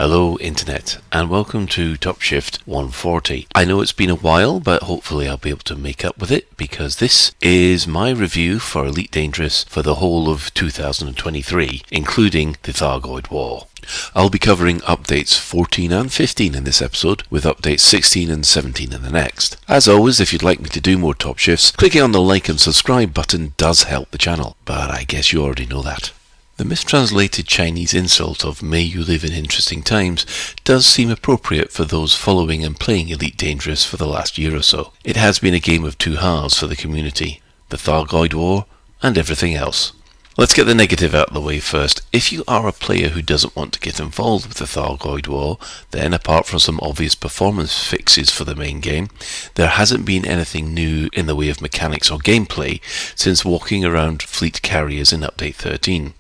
Hello Internet, and welcome to Top Shift 140. I know it's been a while, but hopefully I'll be able to make up with it, because this is my review for Elite Dangerous for the whole of 2023, including the Thargoid War. I'll be covering updates 14 and 15 in this episode, with updates 16 and 17 in the next. As always, if you'd like me to do more Top Shifts, clicking on the like and subscribe button does help the channel, but I guess you already know that. The mistranslated Chinese insult of "May you live in interesting times" does seem appropriate for those following and playing Elite Dangerous for the last year or so. It has been a game of two halves for the community, the Thargoid War and everything else. Let's get the negative out of the way first. If you are a player who doesn't want to get involved with the Thargoid War, then apart from some obvious performance fixes for the main game, there hasn't been anything new in the way of mechanics or gameplay since walking around fleet carriers in Update 13.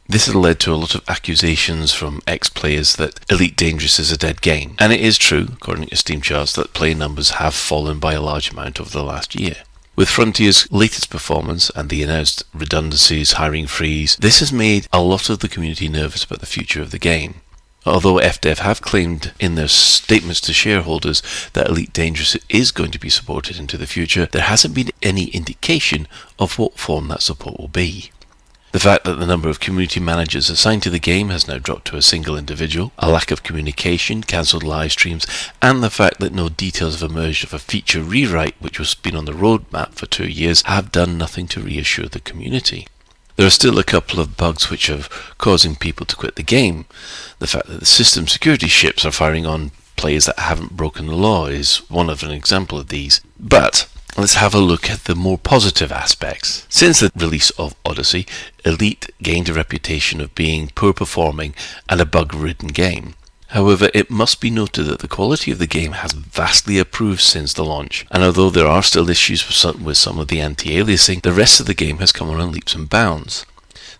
This has led to a lot of accusations from ex-players that Elite Dangerous is a dead game. And it is true, according to Steam charts, that player numbers have fallen by a large amount over the last year. With Frontier's latest performance and the announced redundancies, hiring freeze, this has made a lot of the community nervous about the future of the game. Although FDev have claimed in their statements to shareholders that Elite Dangerous is going to be supported into the future, there hasn't been any indication of what form that support will be. The fact that the number of community managers assigned to the game has now dropped to a single individual, a lack of communication, cancelled live streams, and the fact that no details have emerged of a feature rewrite which has been on the roadmap for 2 years have done nothing to reassure the community. There are still a couple of bugs which are causing people to quit the game. The fact that the system security ships are firing on players that haven't broken the law is one of an example of these. But let's have a look at the more positive aspects. Since the release of Odyssey, Elite gained a reputation of being poor performing and a bug-ridden game. However, it must be noted that the quality of the game has vastly improved since the launch, and although there are still issues with some of the anti-aliasing, the rest of the game has come on leaps and bounds.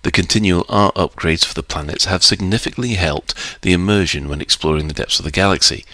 The continual art upgrades for the planets have significantly helped the immersion when exploring the depths of the galaxy.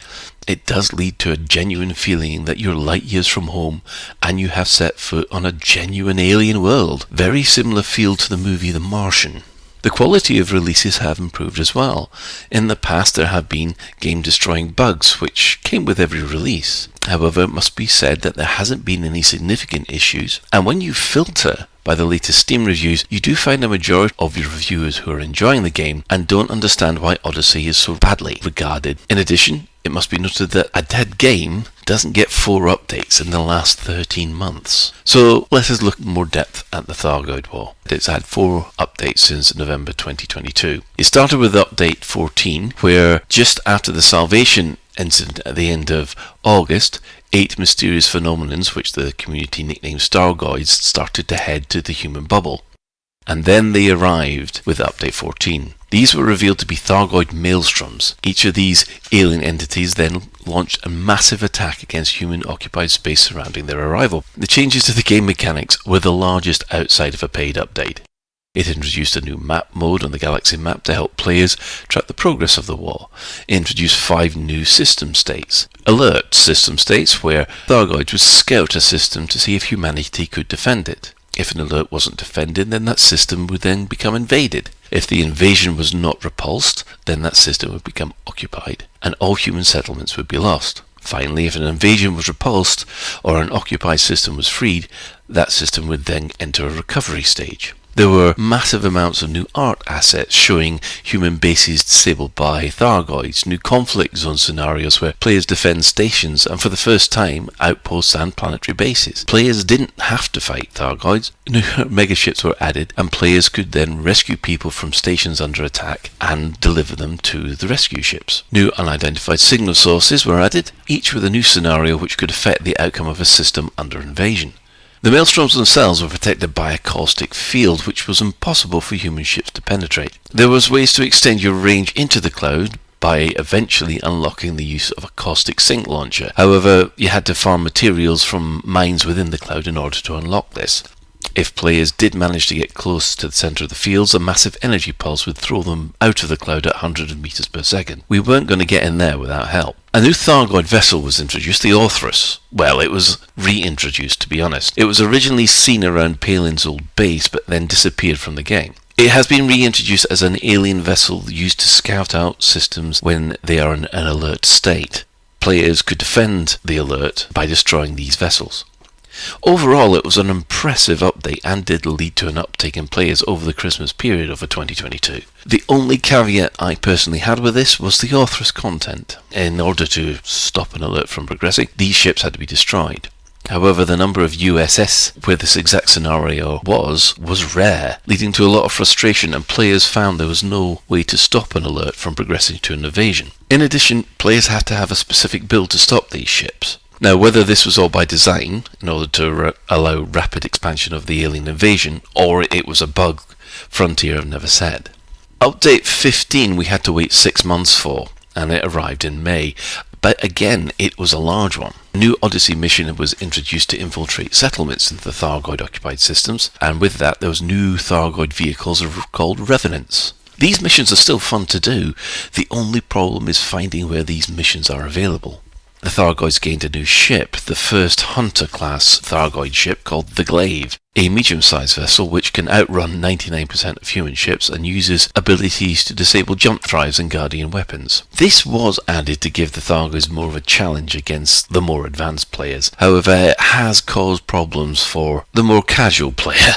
It does lead to a genuine feeling that you're light years from home and you have set foot on a genuine alien world. Very similar feel to the movie The Martian. The quality of releases have improved as well. In the past there have been game-destroying bugs which came with every release. However, it must be said that there hasn't been any significant issues, and when you filter by the latest Steam reviews, you do find a majority of your reviewers who are enjoying the game and don't understand why Odyssey is so badly regarded. In addition, it must be noted that a dead game doesn't get 4 updates in the last 13 months. So let us look in more depth at the Thargoid War. It's had 4 updates since November 2022. It started with update 14, where just after the Salvation incident at the end of August, 8 mysterious phenomenons, which the community nicknamed Thargoids, started to head to the human bubble. And then they arrived with update 14. These were revealed to be Thargoid maelstroms. Each of these alien entities then launched a massive attack against human-occupied space surrounding their arrival. The changes to the game mechanics were the largest outside of a paid update. It introduced a new map mode on the galaxy map to help players track the progress of the war. It introduced 5 new system states. Alert system states, where Thargoids would scout a system to see if humanity could defend it. If an alert wasn't defended, then that system would then become invaded. If the invasion was not repulsed, then that system would become occupied, and all human settlements would be lost. Finally, if an invasion was repulsed, or an occupied system was freed, that system would then enter a recovery stage. There were massive amounts of new art assets showing human bases disabled by Thargoids, new conflict zone scenarios where players defend stations, and for the first time, outposts and planetary bases. Players didn't have to fight Thargoids. New megaships were added, and players could then rescue people from stations under attack and deliver them to the rescue ships. New unidentified signal sources were added, each with a new scenario which could affect the outcome of a system under invasion. The maelstroms themselves were protected by a caustic field which was impossible for human ships to penetrate. There was ways to extend your range into the cloud by eventually unlocking the use of a caustic sink launcher. However, you had to farm materials from mines within the cloud in order to unlock this. If players did manage to get close to the centre of the fields, a massive energy pulse would throw them out of the cloud at 100 meters per second. We weren't going to get in there without help. A new Thargoid vessel was introduced, the Orthrus. Well, it was reintroduced, to be honest. It was originally seen around Palin's old base, but then disappeared from the game. It has been reintroduced as an alien vessel used to scout out systems when they are in an alert state. Players could defend the alert by destroying these vessels. Overall, it was an impressive update and did lead to an uptake in players over the Christmas period of 2022. The only caveat I personally had with this was the author's content. In order to stop an alert from progressing, these ships had to be destroyed. However, the number of USS where this exact scenario was rare, leading to a lot of frustration, and players found there was no way to stop an alert from progressing to an invasion. In addition, players had to have a specific build to stop these ships. Now, whether this was all by design, in order to allow rapid expansion of the alien invasion, or it was a bug, Frontier have never said. Update 15 we had to wait 6 months for, and it arrived in May. But again, it was a large one. A new Odyssey mission was introduced to infiltrate settlements into the Thargoid-occupied systems, and with that there was new Thargoid vehicles called Revenants. These missions are still fun to do. The only problem is finding where these missions are available. The Thargoids gained a new ship, the first Hunter-class Thargoid ship called the Glaive, a medium-sized vessel which can outrun 99% of human ships and uses abilities to disable jump drives and guardian weapons. This was added to give the Thargoids more of a challenge against the more advanced players. However, it has caused problems for the more casual player.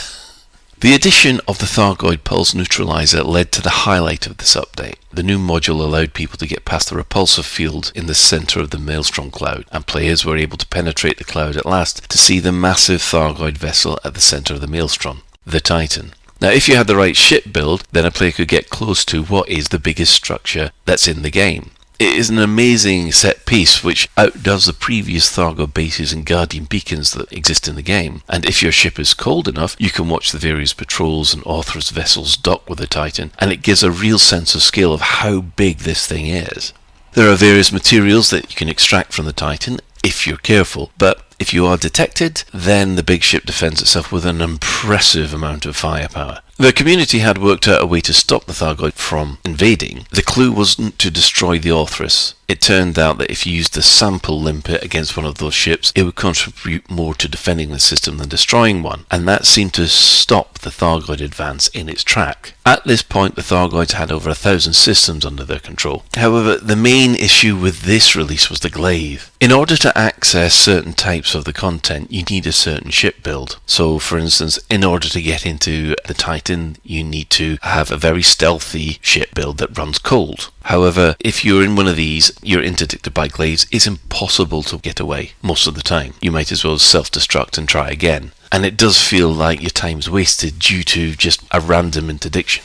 The addition of the Thargoid Pulse Neutralizer led to the highlight of this update. The new module allowed people to get past the repulsive field in the centre of the Maelstrom cloud, and players were able to penetrate the cloud at last to see the massive Thargoid vessel at the centre of the Maelstrom, the Titan. Now, if you had the right ship build, then a player could get close to what is the biggest structure that's in the game. It is an amazing set piece which outdoes the previous Thargoid bases and guardian beacons that exist in the game, and if your ship is cold enough, you can watch the various patrols and authors' vessels dock with the Titan, and it gives a real sense of scale of how big this thing is. There are various materials that you can extract from the Titan if you're careful, but if you are detected, then the big ship defends itself with an impressive amount of firepower. The community had worked out a way to stop the Thargoid from invading. The clue wasn't to destroy the Authoress. It turned out that if you used the sample limpet against one of those ships, it would contribute more to defending the system than destroying one, and that seemed to stop the Thargoid advance in its track. At this point, the Thargoids had over 1,000 systems under their control. However, the main issue with this release was the Glaive. In order to access certain types of the content, you need a certain ship build. So, for instance, in order to get into the Titan, you need to have a very stealthy ship build that runs cold. However, if you're in one of these, you're interdicted by glaives. It's impossible to get away most of the time. You might as well self-destruct and try again. And it does feel like your time's wasted due to just a random interdiction.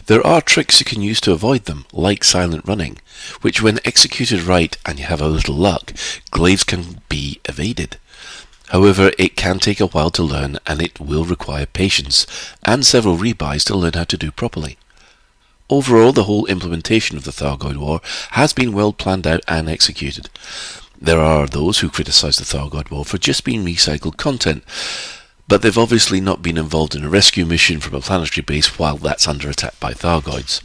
There are tricks you can use to avoid them, like silent running, which when executed right and you have a little luck, glaives can be evaded. However, it can take a while to learn, and it will require patience and several rebuys to learn how to do properly. Overall, the whole implementation of the Thargoid War has been well planned out and executed. There are those who criticise the Thargoid War for just being recycled content, but they've obviously not been involved in a rescue mission from a planetary base while that's under attack by Thargoids.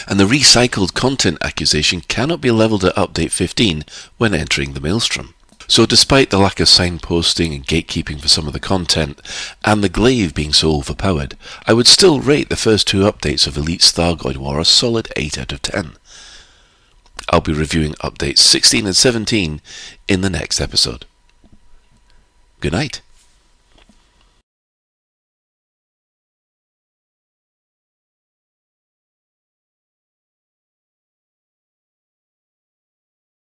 And the recycled content accusation cannot be levelled at Update 15 when entering the Maelstrom. So despite the lack of signposting and gatekeeping for some of the content, and the glaive being so overpowered, I would still rate the first two updates of Elite's Thargoid War a solid 8 out of 10. I'll be reviewing updates 16 and 17 in the next episode. Good night.